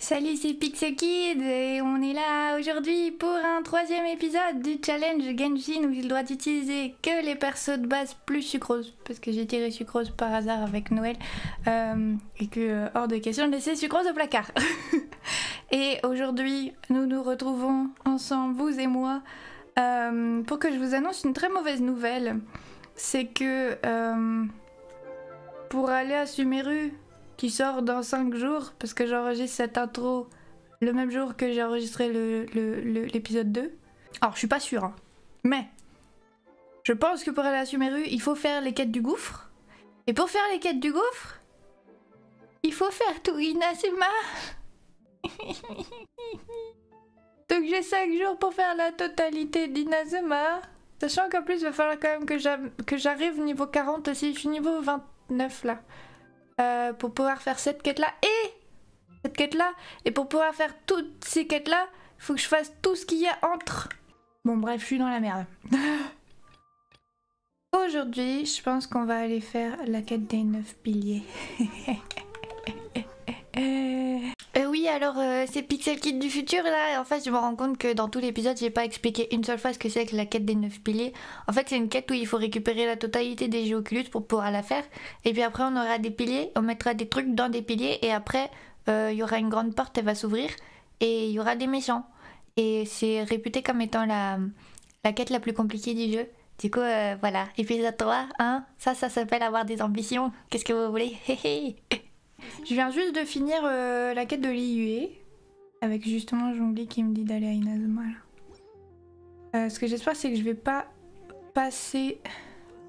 Salut, c'est Pixel Kid et on est là aujourd'hui pour un troisième épisode du challenge Genshin où j'ai le droit d'utiliser que les persos de base plus sucrose parce que j'ai tiré sucrose par hasard avec Noël et que hors de question de laisser sucrose au placard. Et aujourd'hui nous nous retrouvons ensemble, vous et moi, pour que je vous annonce une très mauvaise nouvelle. C'est que pour aller à Sumeru, qui sort dans 5 jours, parce que j'enregistre cette intro le même jour que j'ai enregistré l'épisode 2. Alors je suis pas sûre, hein. Mais je pense que pour aller à Sumeru, il faut faire les quêtes du gouffre. Et pour faire les quêtes du gouffre, il faut faire tout Inazuma. Donc j'ai 5 jours pour faire la totalité d'Inazuma. Sachant qu'en plus il va falloir quand même que j'arrive niveau 40 aussi, je suis niveau 29 là. Pour pouvoir faire cette quête là et cette quête là, et pour pouvoir faire toutes ces quêtes là, il faut que je fasse tout ce qu'il y a entre. Bon bref, je suis dans la merde. Aujourd'hui, je pense qu'on va aller faire la quête des 9 piliers. Oui, alors c'est Pixel Kid du futur là, et en fait je me rends compte que dans tout l'épisode j'ai pas expliqué une seule fois ce que c'est que la quête des 9 piliers. En fait c'est une quête où il faut récupérer la totalité des Géoculus pour pouvoir la faire, et puis après on aura des piliers, on mettra des trucs dans des piliers, et après il y aura une grande porte, elle va s'ouvrir, et il y aura des méchants. Et c'est réputé comme étant la quête la plus compliquée du jeu. Du coup voilà, épisode 3, hein, ça s'appelle avoir des ambitions, qu'est-ce que vous voulez? Je viens juste de finir la quête de Liyue, avec justement Zhongli qui me dit d'aller à Inazuma là. Ce que j'espère c'est que je vais pas passer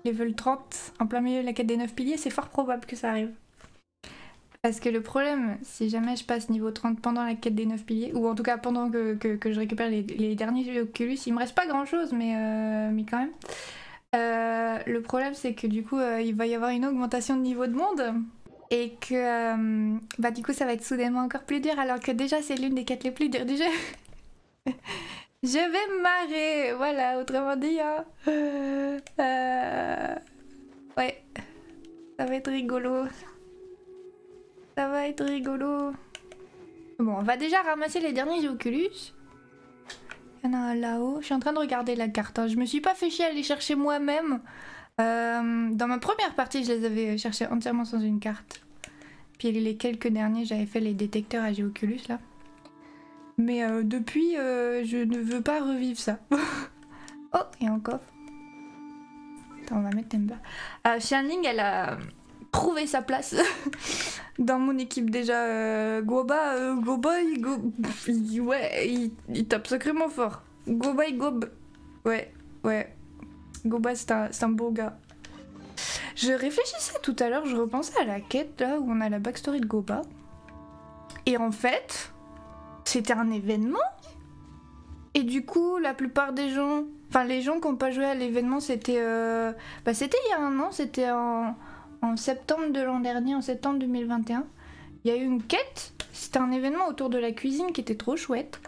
level 30 en plein milieu de la quête des 9 piliers, c'est fort probable que ça arrive. Parce que le problème, si jamais je passe niveau 30 pendant la quête des 9 piliers, ou en tout cas pendant que je récupère les derniers Oculus, il me reste pas grand chose mais quand même. Le problème c'est que du coup il va y avoir une augmentation de niveau de monde. Et que bah du coup ça va être soudainement encore plus dur, alors que déjà c'est l'une des quêtes les plus dures du jeu. Je vais me marrer, voilà, autrement dit hein. Ouais, ça va être rigolo. Ça va être rigolo. Bon, on va déjà ramasser les derniers Oculus. Il y en a un là-haut. Je suis en train de regarder la carte, hein. Je me suis pas fait chier à les chercher moi-même. Dans ma première partie, je les avais cherchés entièrement sans une carte. Puis les quelques derniers, j'avais fait les détecteurs à Géoculus là. Mais depuis, je ne veux pas revivre ça. Oh, il y a un coffre. Attends, on va mettre Temba. Xianling, elle a prouvé sa place dans mon équipe déjà. Goba, ouais, il tape sacrément fort. Goba, ouais. Goba, c'est un beau gars. Je réfléchissais tout à l'heure, je repensais à la quête là où on a la backstory de Goba. Et en fait, c'était un événement. Et du coup, la plupart des gens, enfin les gens qui n'ont pas joué à l'événement, c'était c'était il y a un an, c'était en septembre de l'an dernier, en septembre 2021. Il y a eu une quête, c'était un événement autour de la cuisine qui était trop chouette.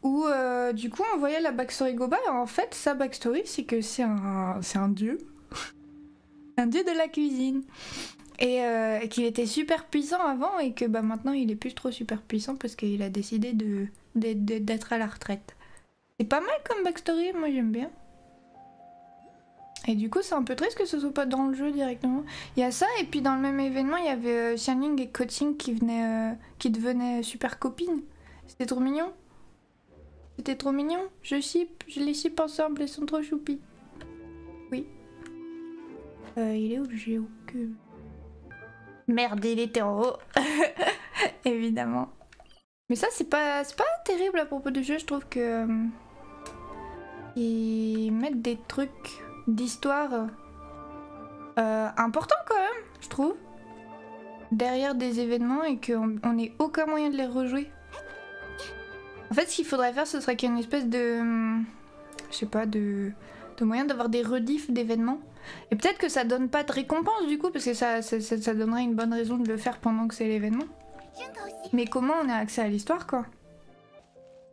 Où du coup on voyait la backstory Goba, et en fait sa backstory c'est que c'est un dieu. Un dieu de la cuisine. Et qu'il était super puissant avant, et que bah, maintenant il est plus trop super puissant parce qu'il a décidé d'être à la retraite. C'est pas mal comme backstory, moi j'aime bien. Et du coup c'est un peu triste que ce soit pas dans le jeu directement. Il y a ça, et puis dans le même événement il y avait Xianling et Koting qui devenaient super copines. C'était trop mignon. C'était trop mignon, je les ship ensemble, ils sont trop choupis. Oui. Il est où le Géocul? Merde, il était en haut. Évidemment. Mais ça, c'est pas terrible à propos du jeu, je trouve que... ils mettent des trucs d'histoire importants quand même, je trouve. Derrière des événements, et qu'on n'ait aucun moyen de les rejouer. En fait, ce qu'il faudrait faire, ce serait qu'il y ait une espèce de... je sais pas, de moyen d'avoir des rediffs d'événements. Et peut-être que ça donne pas de récompense du coup, parce que ça donnerait une bonne raison de le faire pendant que c'est l'événement. Mais comment on a accès à l'histoire, quoi?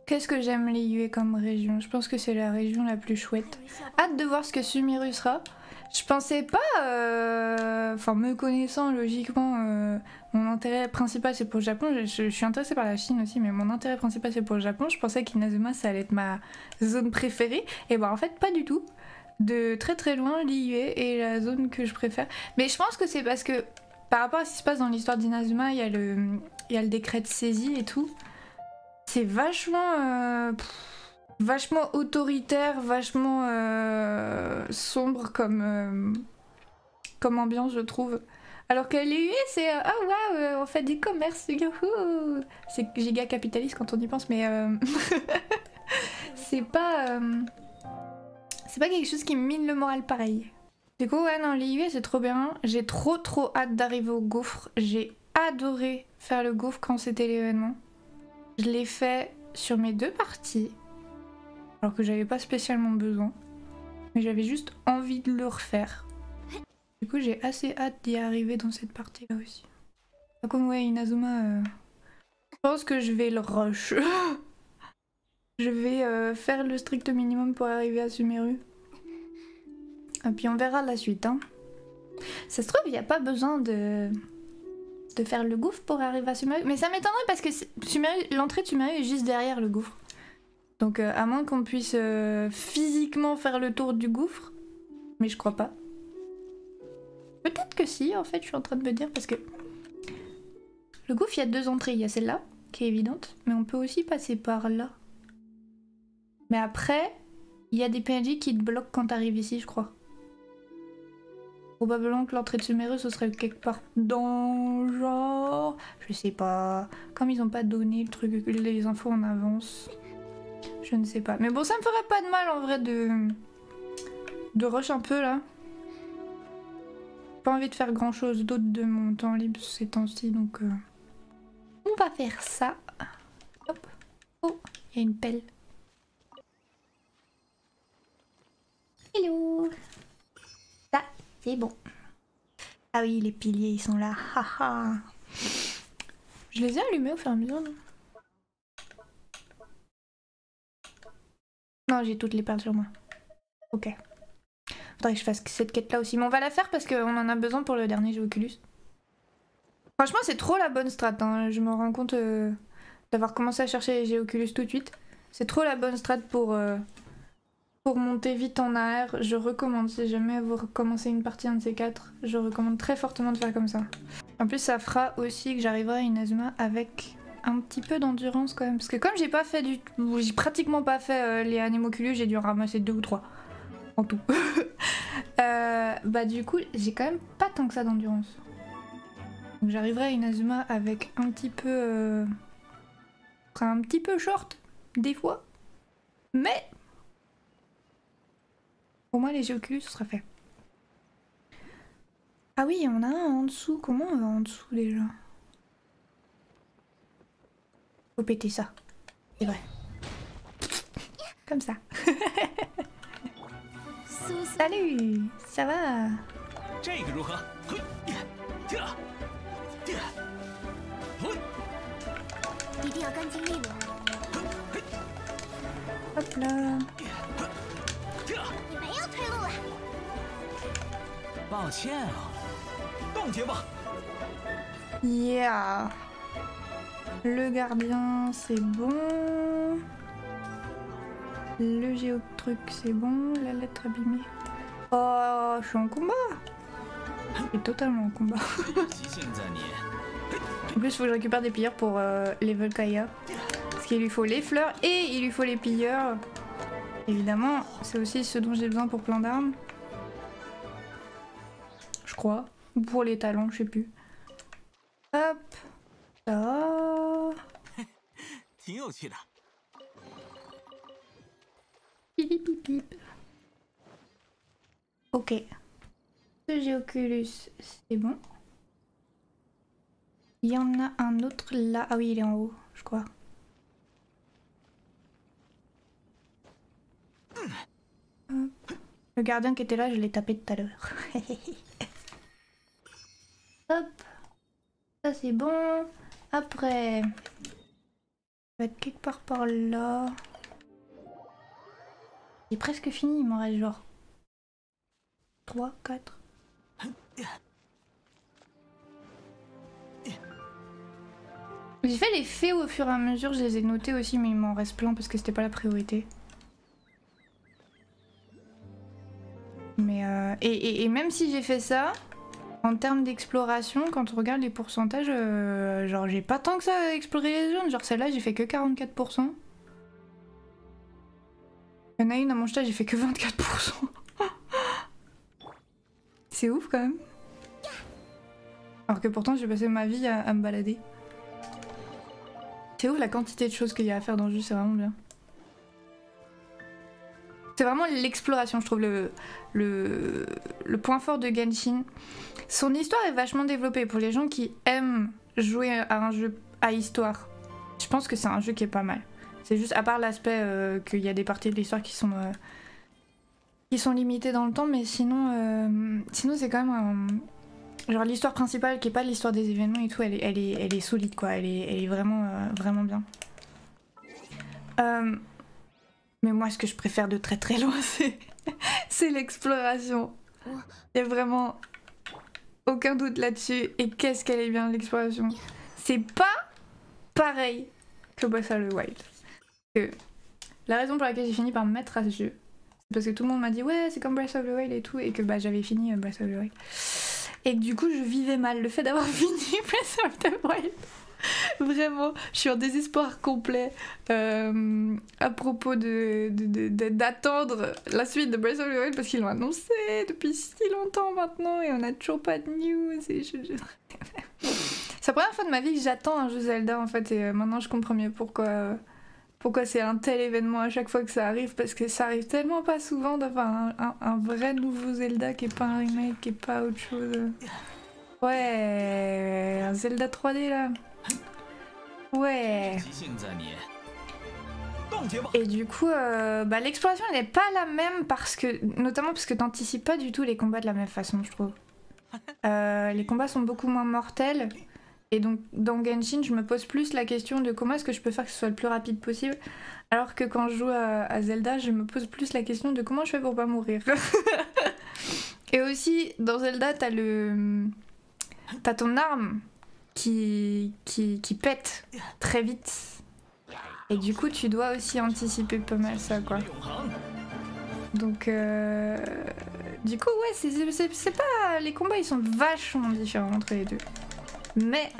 Qu'est-ce que j'aime Liyue comme région? Je pense que c'est la région la plus chouette. Hâte de voir ce que Sumeru sera. Je pensais pas, enfin me connaissant logiquement, mon intérêt principal c'est pour le Japon, je suis intéressée par la Chine aussi, mais mon intérêt principal c'est pour le Japon, je pensais qu'Inazuma ça allait être ma zone préférée, et bah en fait pas du tout. De très très loin, l'IUE est la zone que je préfère. Mais je pense que c'est parce que par rapport à ce qui se passe dans l'histoire d'Inazuma, il y a le décret de saisie et tout. C'est vachement... vachement autoritaire, vachement sombre comme ambiance, je trouve. Alors que l'IUE, c'est oh waouh, on fait du commerce, youhou. C'est giga capitaliste quand on y pense, mais c'est pas quelque chose qui me mine le moral pareil. Du coup, ouais, non, l'IUE c'est trop bien. J'ai trop hâte d'arriver au gouffre. J'ai adoré faire le gouffre quand c'était l'événement. Je l'ai fait sur mes 2 parties. Alors que j'avais pas spécialement besoin, mais j'avais juste envie de le refaire. Du coup j'ai assez hâte d'y arriver dans cette partie là aussi. Par contre ouais, Inazuma, je pense que je vais le rush. Je vais faire le strict minimum pour arriver à Sumeru. Et puis on verra la suite. Hein. Ça se trouve, il n'y a pas besoin de faire le gouffre pour arriver à Sumeru. Mais ça m'étonnerait parce que l'entrée de Sumeru est juste derrière le gouffre. Donc à moins qu'on puisse physiquement faire le tour du gouffre, mais je crois pas. Peut-être que si, en fait, je suis en train de me dire, parce que le gouffre, il y a 2 entrées. Il y a celle-là, qui est évidente, mais on peut aussi passer par là. Mais après, il y a des PNJ qui te bloquent quand t'arrives ici, je crois. Probablement que l'entrée de Sumeru, ce serait quelque part dans le genre... Je sais pas. Comme ils ont pas donné le truc, les infos en avance... Je ne sais pas. Mais bon, ça me ferait pas de mal en vrai de rush un peu là. Pas envie de faire grand chose d'autre de mon temps libre ces temps-ci, donc on va faire ça. Hop. Oh, il y a une pelle. Hello. Ça, c'est bon. Ah oui, les piliers, ils sont là. Haha. Je les ai allumés au fur et à mesure, non? Non, j'ai toutes les perles sur moi. Ok. Faudrait que je fasse cette quête là aussi. Mais on va la faire parce qu'on en a besoin pour le dernier jeu Oculus. Franchement, c'est trop la bonne strat. Hein. Je me rends compte d'avoir commencé à chercher les Géoculus tout de suite. C'est trop la bonne strat pour monter vite en AR. Je recommande, si jamais vous recommencez une partie un de ces 4, je recommande très fortement de faire comme ça. En plus, ça fera aussi que j'arriverai à Inazuma avec un petit peu d'endurance quand même. Parce que comme j'ai pas fait j'ai pratiquement pas fait les Anemoculus, j'ai dû en ramasser 2 ou 3 en tout. Bah du coup, j'ai quand même pas tant que ça d'endurance. Donc j'arriverai à Inazuma avec un petit peu... un petit peu short, des fois. Mais... pour moi, les Géoculus, ce sera fait. Ah oui, on a un en dessous. Comment on va en dessous déjà? Faut péter ça. C'est vrai. Comme ça. Salut, ça va? Hop là. Yeah. Le gardien, c'est bon. Le géotruc, c'est bon. La lettre abîmée. Oh, je suis en combat. Je suis totalement en combat. En plus, il faut que je récupère des pilleurs pour level Kaya. Parce qu'il lui faut les fleurs et il lui faut les pilleurs. Évidemment, c'est aussi ce dont j'ai besoin pour plein d'armes. Je crois. Ou pour les talents, je sais plus. Hop. Ça. Pip pip pip. Ok. Ce Géoculus, c'est bon. Il y en a un autre là. Ah oui, il est en haut, je crois. Hop. Le gardien qui était là, je l'ai tapé tout à l'heure. Hop. Ça c'est bon. Après, ça va être quelque part par là. C'est presque fini, il m'en reste genre 3, 4. J'ai fait les faits au fur et à mesure, je les ai notés aussi, mais il m'en reste plein parce que c'était pas la priorité. Mais et même si j'ai fait ça, en termes d'exploration, quand on regarde les pourcentages, genre j'ai pas tant que ça exploré les zones. Genre celle-là, j'ai fait que 44%. Il y en a une à mon stage, j'ai fait que 24%. C'est ouf quand même. Alors que pourtant, j'ai passé ma vie à me balader. C'est ouf la quantité de choses qu'il y a à faire dans le jeu, c'est vraiment bien. C'est vraiment l'exploration, je trouve, le point fort de Genshin. Son histoire est vachement développée pour les gens qui aiment jouer à un jeu à histoire. Je pense que c'est un jeu qui est pas mal. C'est juste, à part l'aspect qu'il y a des parties de l'histoire qui sont limitées dans le temps, mais sinon c'est quand même un... Genre l'histoire principale qui est pas l'histoire des événements et tout, elle est solide quoi, elle est vraiment, vraiment bien. Mais moi ce que je préfère de très très loin c'est l'exploration. Il y a vraiment aucun doute là-dessus. Et qu'est-ce qu'elle est bien l'exploration. C'est pas pareil que Breath of the Wild. La raison pour laquelle j'ai fini par me mettre à ce jeu, c'est parce que tout le monde m'a dit ouais c'est comme Breath of the Wild et tout, et que bah j'avais fini Breath of the Wild. Et que du coup je vivais mal le fait d'avoir fini Breath of the Wild. Vraiment, je suis en désespoir complet à propos d'attendre la suite de Breath of the Wild parce qu'ils l'ont annoncé depuis si longtemps maintenant et on n'a toujours pas de news. Et c'est la première fois de ma vie que j'attends un jeu Zelda en fait, et maintenant je comprends mieux pourquoi c'est un tel événement à chaque fois que ça arrive, parce que ça arrive tellement pas souvent d'avoir un vrai nouveau Zelda qui est pas un remake, qui est pas autre chose. Ouais, un Zelda 3D là. Ouais. Et du coup, bah, l'exploration elle n'est pas la même notamment parce que t'anticipes pas du tout les combats de la même façon, je trouve. Les combats sont beaucoup moins mortels. Et donc dans Genshin, je me pose plus la question de comment est-ce que je peux faire que ce soit le plus rapide possible. Alors que quand je joue à Zelda, je me pose plus la question de comment je fais pour pas mourir. Et aussi, dans Zelda, t'as ton arme qui pète très vite. Et du coup, tu dois aussi anticiper pas mal ça, quoi. Donc, du coup, ouais, c'est pas... Les combats, ils sont vachement différents entre les deux. Mais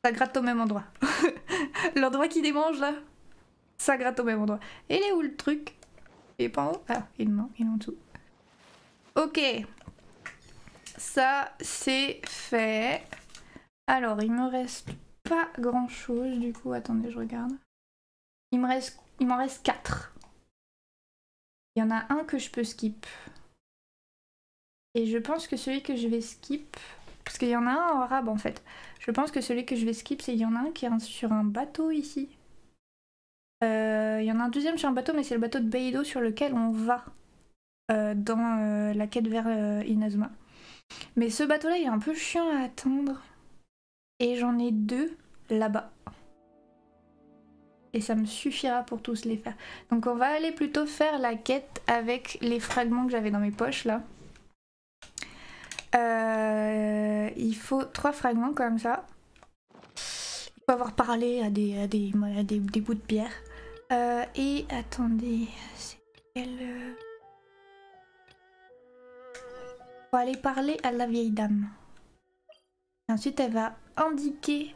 ça gratte au même endroit. L'endroit qui démange là, ça gratte au même endroit. Et il est où le truc? Il est pas en haut? Ah, il est en dessous. Ok. Ça, c'est fait. Alors, il me reste pas grand chose du coup. Attendez, je regarde. Il m'en reste 4. Il y en a un que je peux skip. Et je pense que celui que je vais skip... Parce qu'il y en a un en arabe en fait. Je pense que celui que je vais skip, c'est il y en a un qui est sur un bateau ici. Il y en a un deuxième sur un bateau, mais c'est le bateau de Beidou sur lequel on va dans la quête vers Inazuma. Mais ce bateau-là, il est un peu chiant à attendre. Et j'en ai 2 là-bas. Et ça me suffira pour tous les faire. Donc on va aller plutôt faire la quête avec les fragments que j'avais dans mes poches là. Il faut 3 fragments comme ça. Il faut avoir parlé à des bouts de pierre. Et attendez, c'est quel... Faut aller parler à la vieille dame. Et ensuite elle va indiquer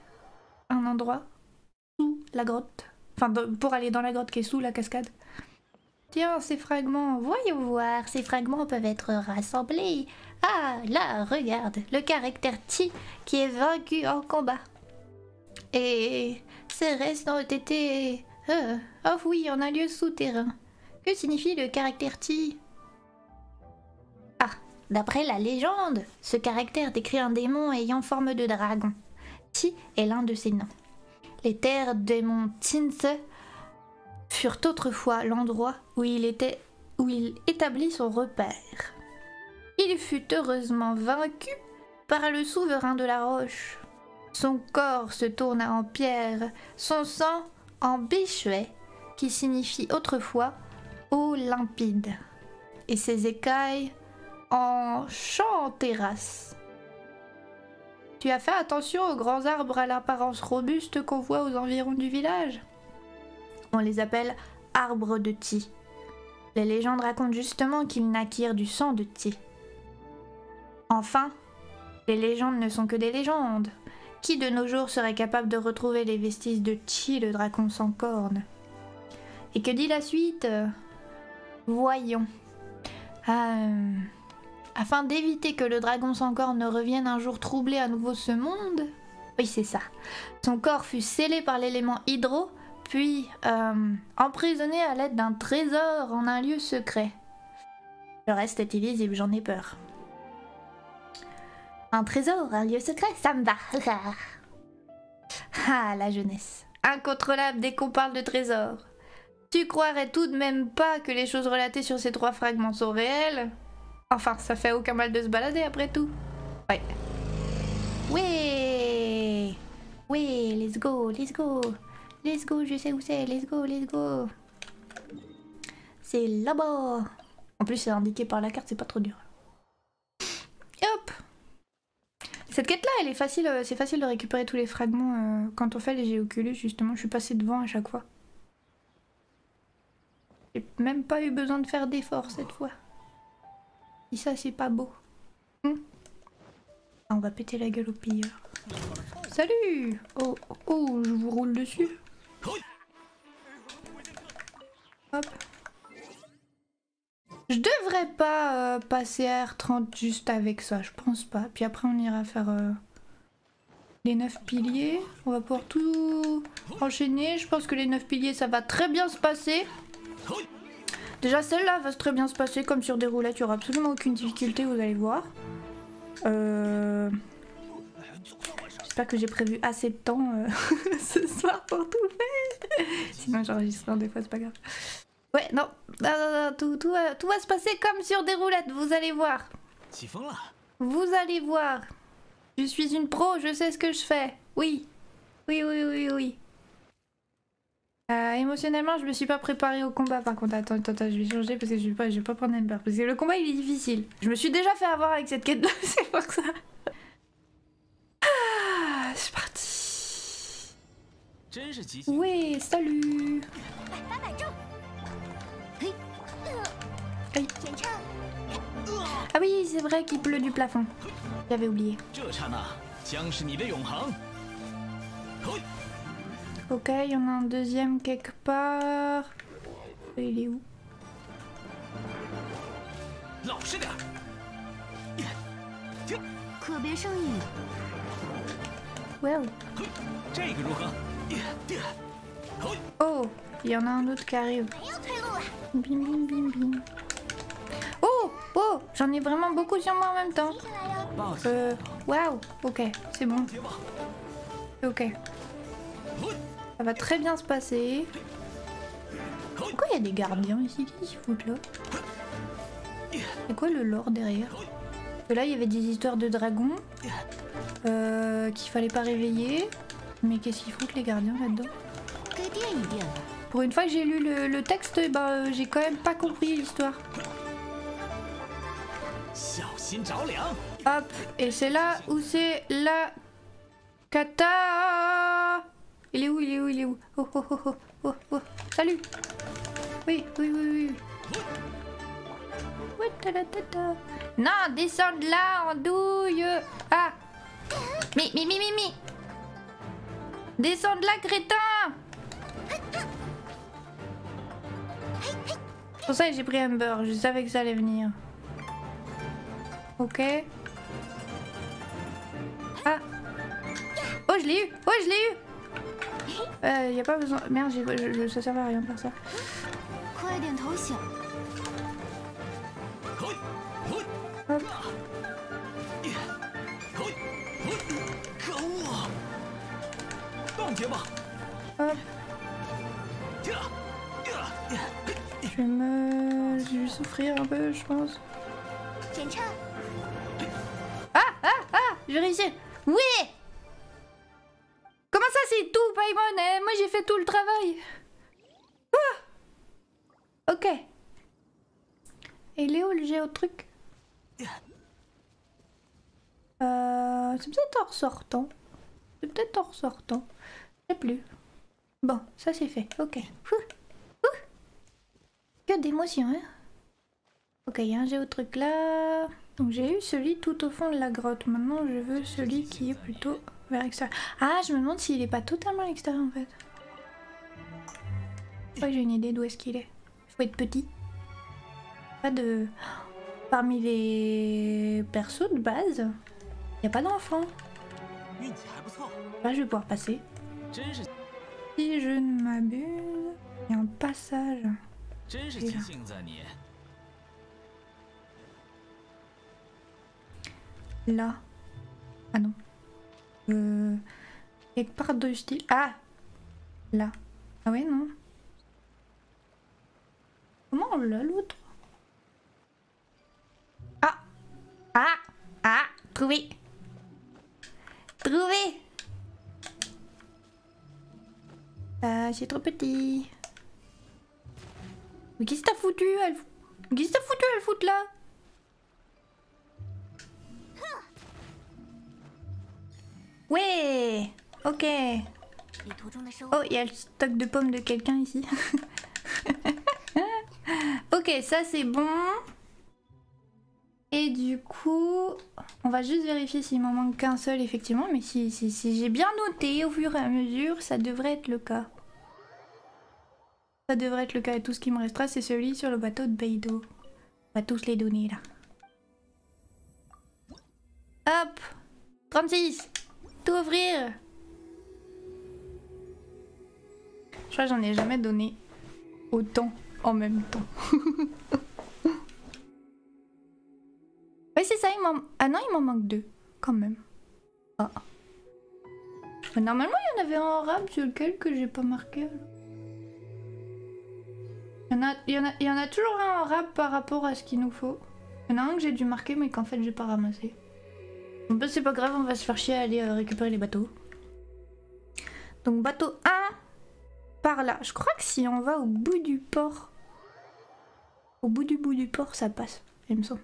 un endroit sous la grotte. Enfin pour aller dans la grotte qui est sous la cascade. Tiens, ces fragments, voyons voir, ces fragments peuvent être rassemblés. Ah, là, regarde, le caractère Ti qui est vaincu en combat. Et ces restes ont été... oh oui, en un lieu souterrain. Que signifie le caractère Ti? Ah, d'après la légende, ce caractère décrit un démon ayant forme de dragon. Ti est l'un de ses noms. Les terres des monts Tinse furent autrefois l'endroit où il établit son repère. Il fut heureusement vaincu par le souverain de la roche. Son corps se tourna en pierre, son sang en bichouet, qui signifie autrefois eau limpide. et ses écailles en champ en terrasse. Tu as fait attention aux grands arbres à l'apparence robuste qu'on voit aux environs du village? On les appelle arbres de Ti. Les légendes racontent justement qu'ils naquirent du sang de Ti. Enfin, les légendes ne sont que des légendes. Qui de nos jours serait capable de retrouver les vestiges de Ti, le dragon sans cornes? Et que dit la suite? Voyons. Afin d'éviter que le dragon sans cornes ne revienne un jour troubler à nouveau ce monde, oui c'est ça, son corps fut scellé par l'élément hydro, puis emprisonné à l'aide d'un trésor en un lieu secret. Le reste est illisible, j'en ai peur. Un trésor, un lieu secret, ça me va. Ah, la jeunesse. Incontrôlable dès qu'on parle de trésor. Tu croirais tout de même pas que les choses relatées sur ces 3 fragments sont réelles? Enfin, ça fait aucun mal de se balader après tout. Ouais. Oui, oui, let's go, let's go. Let's go, je sais où c'est, let's go, let's go. C'est là-bas. En plus, c'est indiqué par la carte, c'est pas trop dur. Et hop. Cette quête-là, elle est facile, c'est facile de récupérer tous les fragments quand on fait les Géoculus, justement. Je suis passée devant à chaque fois. J'ai même pas eu besoin de faire d'efforts cette fois. Et ça, c'est pas beau. On va péter la gueule au pilleur. Salut! Oh, oh, je vous roule dessus. Hop. Je devrais pas passer à R30 juste avec ça, je pense pas. Puis après on ira faire les 9 piliers. On va pouvoir tout enchaîner. Je pense que les 9 piliers ça va très bien se passer. Déjà celle-là va très bien se passer comme sur des roulettes. Il n'y aura absolument aucune difficulté, vous allez voir. J'espère que j'ai prévu assez de temps ce soir pour tout faire. Sinon j'enregistre des fois, c'est pas grave. Ouais, non, tout va se passer comme sur des roulettes, vous allez voir. Vous allez voir. Je suis une pro, je sais ce que je fais. Oui. Oui, oui, oui, oui. Émotionnellement, je me suis pas préparée au combat par contre. Attends, je vais changer parce que je vais pas prendre Ember. Parce que le combat il est difficile. Je me suis déjà fait avoir avec cette quête là, c'est pour ça. Ah, c'est parti. Oui, salut. Aïe. Ah oui, c'est vrai qu'il pleut du plafond. J'avais oublié. Ok, il y en a un deuxième quelque part. Il est où? Well. Oh, il y en a un autre qui arrive. Bim bim bim bim. Oh, oh, j'en ai vraiment beaucoup sur moi en même temps. Waouh, ok, c'est bon. Ok. Ça va très bien se passer. Pourquoi il y a des gardiens ici? Qu'est-ce qu'ils foutent là? C'est quoi le lore derrière? Parce que là il y avait des histoires de dragons qu'il fallait pas réveiller. Mais qu'est-ce qu'ils foutent les gardiens là-dedans? Pour une fois que j'ai lu le texte, bah, j'ai quand même pas compris l'histoire. Hop, et c'est là où c'est la kata. Il est où? Il est où? Il est où? Oh oh oh oh oh oh. Salut. Oui, oui, oui, oui. Non, descends de là, andouille. Ah. Mi. Descends de là, crétin. C'est pour ça que j'ai pris Ember, je savais que ça allait venir. Ok. Ah. Oh, je l'ai eu. Oh, je l'ai eu. Y a pas besoin. Merde, ça servait à rien de faire ça. Hop. Hop. Je vais souffrir un peu, je pense. Je vais réussir. Oui! Comment ça c'est tout, Paimon? Moi j'ai fait tout le travail. Ah! Ok. Et Léo, le géotruc. C'est peut-être en ressortant. C'est peut-être en ressortant. Je sais plus. Bon, ça c'est fait. Ok. Que d'émotion, hein. Ok, il y a un géotruc là. Donc j'ai eu celui tout au fond de la grotte. Maintenant, je veux celui qui est plutôt vers l'extérieur. Ah, je me demande s'il est pas totalement à l'extérieur en fait. Je crois que j'ai une idée d'où est-ce qu'il est. Faut être petit. Pas de... Parmi les persos de base, il n'y a pas d'enfant. Là, je vais pouvoir passer. Si je ne m'abuse, il y a un passage. Là. Ah non. Quelque part de style. Ah! Là. Ah ouais, non. Comment on l'a l'autre? Ah! Ah! Ah! Trouvé! Trouvé! C'est trop petit. Mais qu'est-ce que t'as foutu, elle? Qu'est-ce que t'as foutu, elle fout là? Ouais! Ok. Oh, il y a le stock de pommes de quelqu'un ici. Ok, ça c'est bon. Et du coup, on va juste vérifier s'il m'en manque qu'un seul, effectivement. Mais si j'ai bien noté au fur et à mesure, ça devrait être le cas. Ça devrait être le cas. Et tout ce qui me restera, c'est celui sur le bateau de Beidou. On va tous les donner là. Hop! 36! Tout ouvrir! Je crois que j'en ai jamais donné autant en même temps. Ouais, c'est ça, il m'en... Ah non, il m'en manque 2, quand même. Ah. Normalement, il y en avait un en arabe sur lequel que j'ai pas marqué. Il y en a toujours un en arabe par rapport à ce qu'il nous faut. Il y en a un que j'ai dû marquer, mais qu'en fait, j'ai pas ramassé. Bon, bah, c'est pas grave, on va se faire chier à aller récupérer les bateaux. Donc, bateau 1, par là. Je crois que si on va au bout du port... Au bout du port, ça passe, il me semble.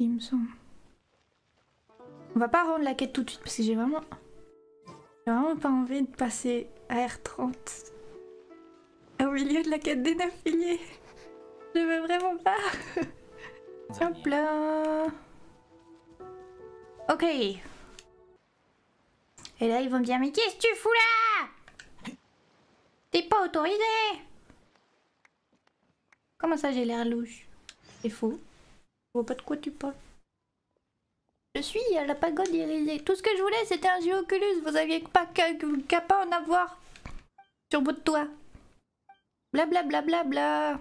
Il me semble. On va pas rendre la quête tout de suite parce que j'ai vraiment pas envie de passer à R30 au milieu de la quête des 9 piliers. Je veux vraiment pas. Hop là. Ok. Et là ils vont me dire mais qu'est-ce que tu fous là? T'es pas autorisé. Comment ça j'ai l'air louche? C'est faux. Je vois pas de quoi tu parles. Je suis à la pagode irisée. Tout ce que je voulais, c'était un Géoculus. Vous aviez pas qu'à pas en avoir sur votre toit. Blablabla. Bla, bla, bla, bla.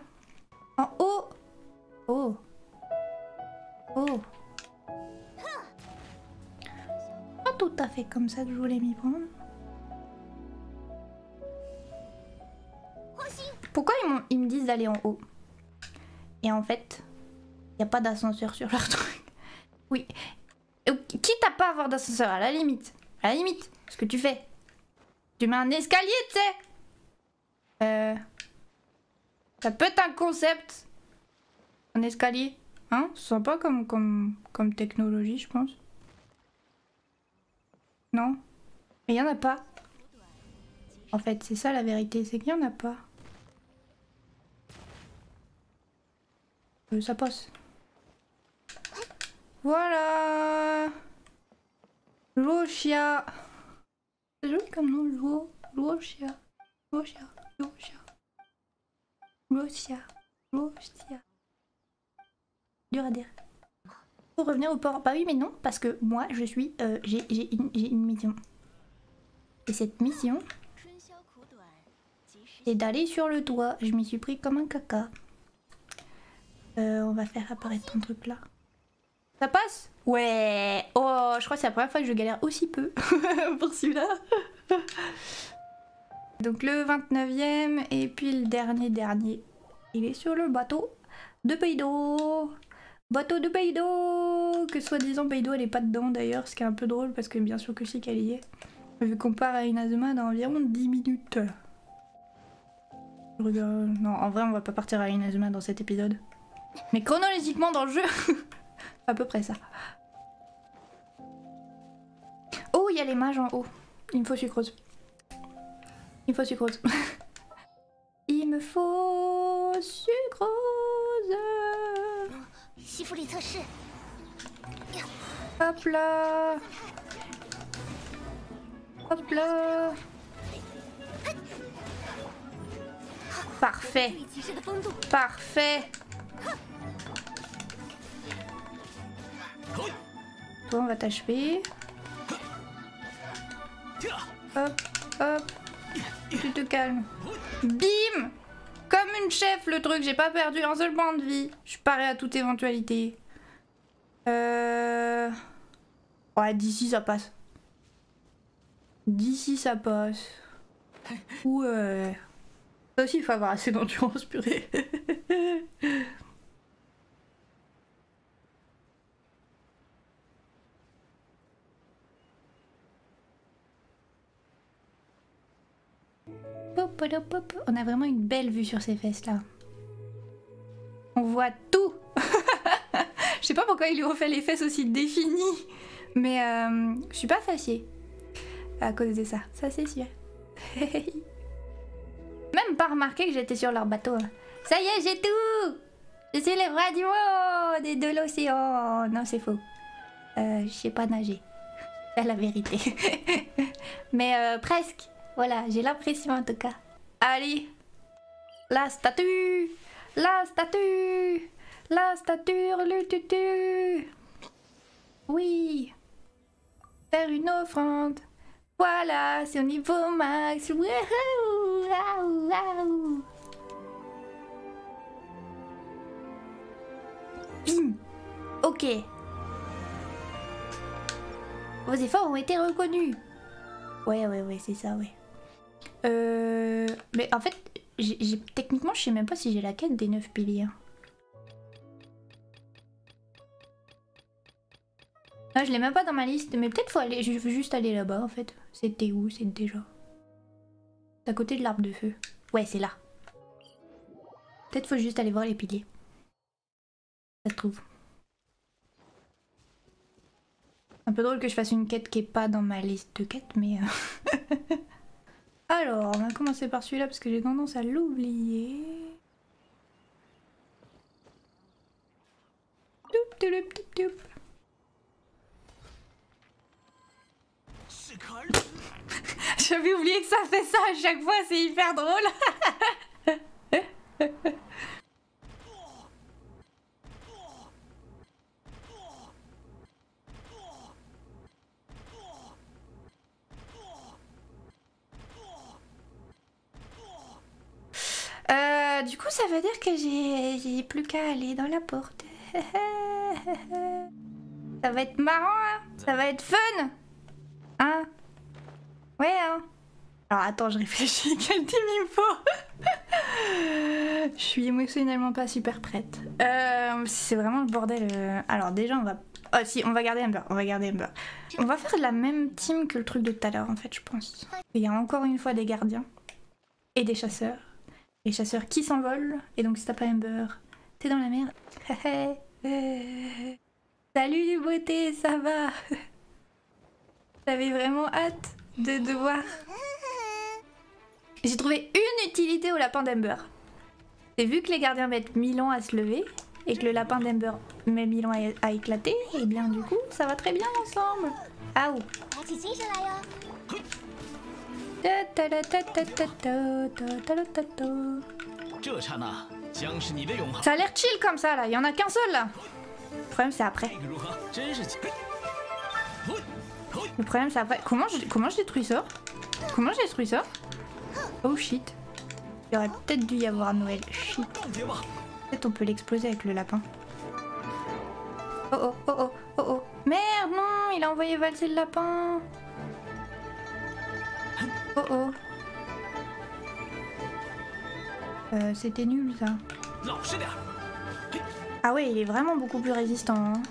En haut. Oh. Oh. Pas tout à fait comme ça que je voulais m'y prendre. Pourquoi ils me disent d'aller en haut? Et en fait, il n'y a pas d'ascenseur sur leur truc. Oui. Quitte à pas avoir d'ascenseur, à la limite. À la limite, ce que tu fais. Tu mets un escalier, tu sais. Ça peut être un concept. Un escalier. Hein? C'est sympa comme technologie, je pense. Non? Mais il n'y en a pas. En fait, c'est ça la vérité, c'est qu'il n'y en a pas. Ça passe. Voilà. Luoxia. C'est joli comme nom, Luoxia. Luoxia. Dur à dire. Faut revenir au port. Bah oui mais non, parce que moi je suis... j'ai une mission. Et cette mission... c'est d'aller sur le toit. Je m'y suis pris comme un caca. On va faire apparaître ton truc là. Ça passe? Ouais. Oh, je crois que c'est la première fois que je galère aussi peu pour celui-là. Donc le 29e et puis le dernier. Il est sur le bateau de Beidou. Bateau de Beidou. Que soi-disant Beidou elle est pas dedans d'ailleurs, ce qui est un peu drôle parce que bien sûr que si qu'elle y est. Vu qu'on part à Inazuma dans environ 10 minutes. Non, en vrai, on va pas partir à Inazuma dans cet épisode. Mais chronologiquement dans le jeu, à peu près ça. Oh, il y a les mages en haut. Il me faut sucrose. Il me faut sucrose. Il me faut sucrose. Hop là. Hop là. Parfait. Parfait. Toi, on va t'achever. Hop, hop. Tu te calmes. Bim! Comme une chef, le truc. J'ai pas perdu un seul point de vie. Je suis parée à toute éventualité. Ouais, d'ici ça passe. D'ici ça passe. Ouais. Ça aussi, il faut avoir assez d'endurance, purée. On a vraiment une belle vue sur ces fesses là. On voit tout. Je sais pas pourquoi il lui refait les fesses aussi définies. Mais je suis pas fâchée à cause de ça. Ça c'est sûr. Même pas remarqué que j'étais sur leur bateau. Ça y est, j'ai tout. Je suis les bras du monde et de l'océan. Non, c'est faux. Je sais pas nager. C'est la vérité. Mais presque. Voilà, j'ai l'impression en tout cas. Allez. La statue. La statue. La statue, le tutu. Oui. Faire une offrande. Voilà, c'est au niveau max. Wouhou, waouh, waouh. Bim. Ok. Vos efforts ont été reconnus. Ouais, c'est ça, ouais. Mais en fait, techniquement, je sais même pas si j'ai la quête des 9 piliers. Ah, je l'ai même pas dans ma liste, mais peut-être faut aller, je veux juste aller là-bas en fait. C'était où? C'est déjà. C'est à côté de l'arbre de feu. Ouais, c'est là. Peut-être faut juste aller voir les piliers. Ça se trouve. Un peu drôle que je fasse une quête qui est pas dans ma liste de quêtes, mais... Alors, on va commencer par celui-là parce que j'ai tendance à l'oublier. J'avais oublié que ça fait ça à chaque fois, c'est hyper drôle. Du coup, ça veut dire que j'ai plus qu'à aller dans la porte. Ça va être marrant, hein. Ça va être fun. Hein? Ouais, hein. Alors attends, je réfléchis, quel team il me faut. Je suis émotionnellement pas super prête. C'est vraiment le bordel. Alors déjà, on va... Oh si, on va garder Amber, on va garder Amber. On va faire la même team que le truc de tout à l'heure, en fait, je pense. Il y a encore une fois des gardiens et des chasseurs. Les chasseurs qui s'envolent, et donc si t'as pas Amber, t'es dans la merde. Salut les beautés, ça va? J'avais vraiment hâte de voir. J'ai trouvé une utilité au lapin d'Amber. C'est vu que les gardiens mettent 1000 ans à se lever, et que le lapin d'Amber met 1000 ans à éclater, et bien du coup, ça va très bien ensemble. Ah ouh. Ça a l'air chill comme ça là, il y en a qu'un seul là. Le problème c'est après. Le problème c'est après. Comment je détruis ça? Comment je détruis ça? Oh shit. Il aurait peut-être dû y avoir Noël. Shit. Peut-être on peut l'exploser avec le lapin. Oh oh oh oh oh oh. Merde non, il a envoyé valser le lapin. Oh oh. C'était nul ça. Ah ouais, il est vraiment beaucoup plus résistant. Hein.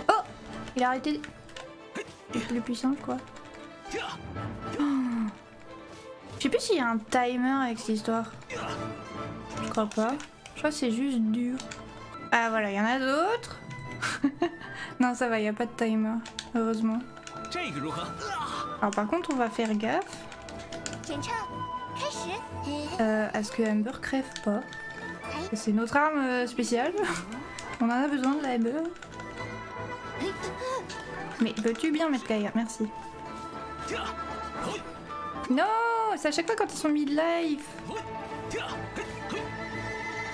Oh, il a arrêté. Il est plus puissant quoi. Oh. Je sais plus s'il y a un timer avec cette histoire. Je crois pas. Je crois que c'est juste dur. Ah voilà, il y en a d'autres. Non, ça va, il n'y a pas de timer. Heureusement. Alors par contre, on va faire gaffe. À ce que Amber crève pas. C'est notre arme spéciale. On en a besoin de la Amber. Mais peux-tu bien mettre Gaïa? Merci. Non, c'est à chaque fois quand ils sont mid-life.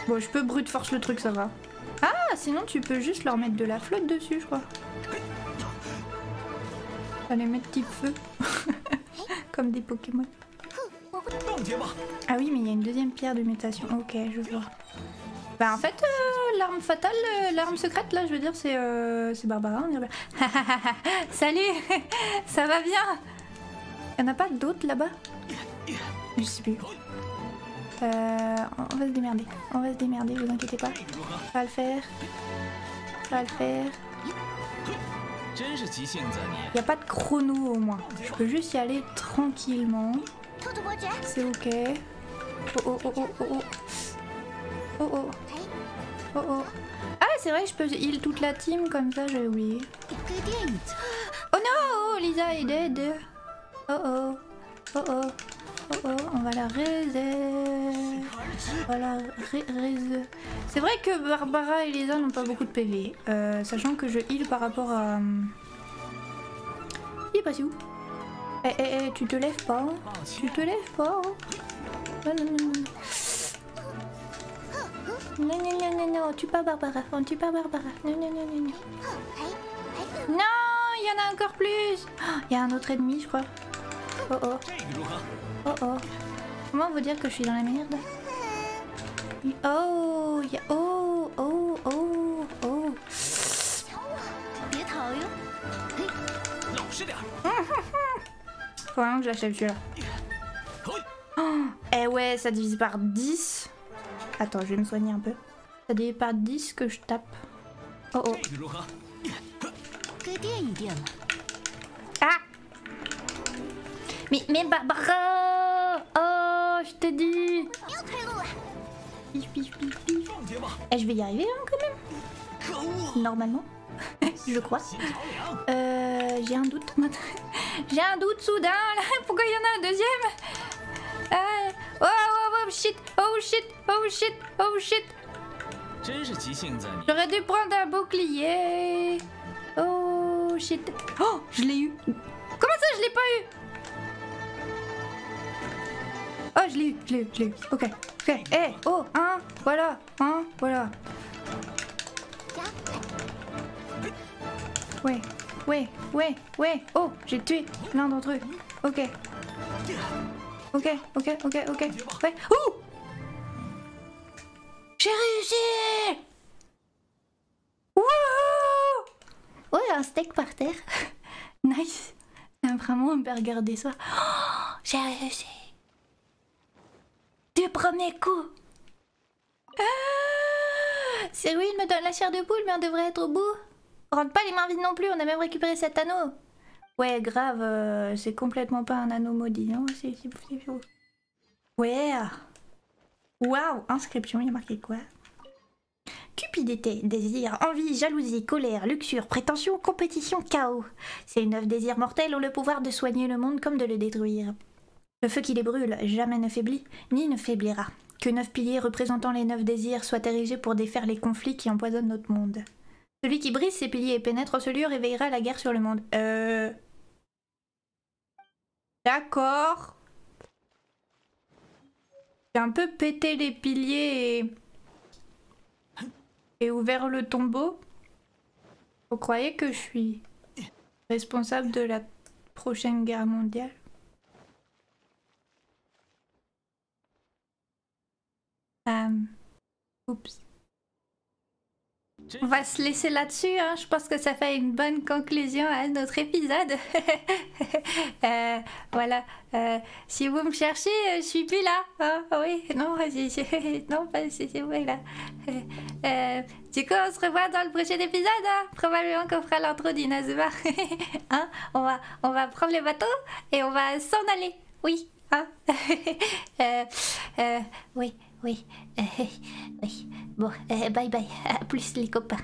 Bon, je peux brute force le truc, ça va. Ah, sinon tu peux juste leur mettre de la flotte dessus, je crois. Allez mettre type feu. Comme des Pokémon. Ah oui, mais il y a une deuxième pierre de mutation. Ok, je vois. Bah en fait, l'arme fatale, l'arme secrète là, je veux dire, c'est Barbara, on dirait. Salut. Ça va bien? Y'en a pas d'autres là-bas? Je sais plus. On va se démerder. On va se démerder, vous inquiétez pas. Ça va le faire. Ça va le faire. Y a pas de chrono au moins. Je peux juste y aller tranquillement. C'est ok. Oh oh oh oh oh oh. Oh oh. Oh oh. Ah c'est vrai, je peux heal toute la team comme ça, j'ai oublié. Oh non, Lisa est dead. Oh oh. Oh oh. Oh oh, on va la reset. Voilà, c'est vrai que Barbara et Lisa n'ont pas beaucoup de PV. Sachant que je heal par rapport à... Il est passé où? Eh, tu te lèves pas, hein? Tu te lèves pas, hein? Non, non, non, non. Non, non, non, non, non, tue pas Barbara, on tue pas Barbara. Non, non, non, non, non. Non, il y en a encore plus. Il y a un autre ennemi, je crois. Oh oh. Oh oh. Comment vous dire que je suis dans la merde? Oh, il y a... Oh, oh, oh, oh. Faut vraiment que je l'achève celui-là. Oh, eh ouais, ça divise par 10. Attends, je vais me soigner un peu. Ça divise par 10 que je tape. Oh oh. Ah! Mais Barbara! Oh, je t'ai dit! Pif, pif, pif, pif. Eh, je vais y arriver hein, quand même. Normalement. Je crois. J'ai un doute. J'ai un doute soudain là. Pourquoi il y en a un deuxième? Oh, oh, oh, shit! Oh shit! Oh shit! Oh shit! J'aurais dû prendre un bouclier. Oh shit! Oh, je l'ai eu. Comment ça, je l'ai pas eu? Oh, je l'ai eu, je l'ai eu, je l'ai eu. Ok, ok. Eh, oh, voilà, voilà. Ouais. Oh, j'ai tué l'un d'entre eux. Ok. Ouais. Ouh! J'ai réussi! Wouhou! Oh, un steak par terre. Nice. C'est vraiment un burger des soirs. Oh, j'ai réussi. Du premier coup. C'est oui, il me donne la chair de poule, mais on devrait être au bout. On rentre pas les mains vides non plus, on a même récupéré cet anneau. Ouais, grave, c'est complètement pas un anneau maudit, non? C'est faux. Ouais. Waouh, inscription, il y a marqué quoi? Cupidité, désir, envie, jalousie, colère, luxure, prétention, compétition, chaos. Ces 9 désirs mortels ont le pouvoir de soigner le monde comme de le détruire. Le feu qui les brûle jamais ne faiblit, ni ne faiblira. Que 9 piliers représentant les 9 désirs soient érigés pour défaire les conflits qui empoisonnent notre monde. Celui qui brise ces piliers et pénètre en ce lieu réveillera la guerre sur le monde. D'accord. J'ai un peu pété les piliers et ouvert le tombeau. Vous croyez que je suis responsable de la prochaine guerre mondiale? Oups. On va se laisser là-dessus, hein. Je pense que ça fait une bonne conclusion à notre épisode. Voilà. Si vous me cherchez, je suis plus là. Hein. Oui, non, non, c'est vrai là. Du coup, on se revoit dans le prochain épisode. Hein. Probablement qu'on fera l'intro d'Inazuma. Hein, on va prendre le bateau et on va s'en aller. Oui. Hein. Oui. Oui. Oui. Bon, bye bye. À plus les copains.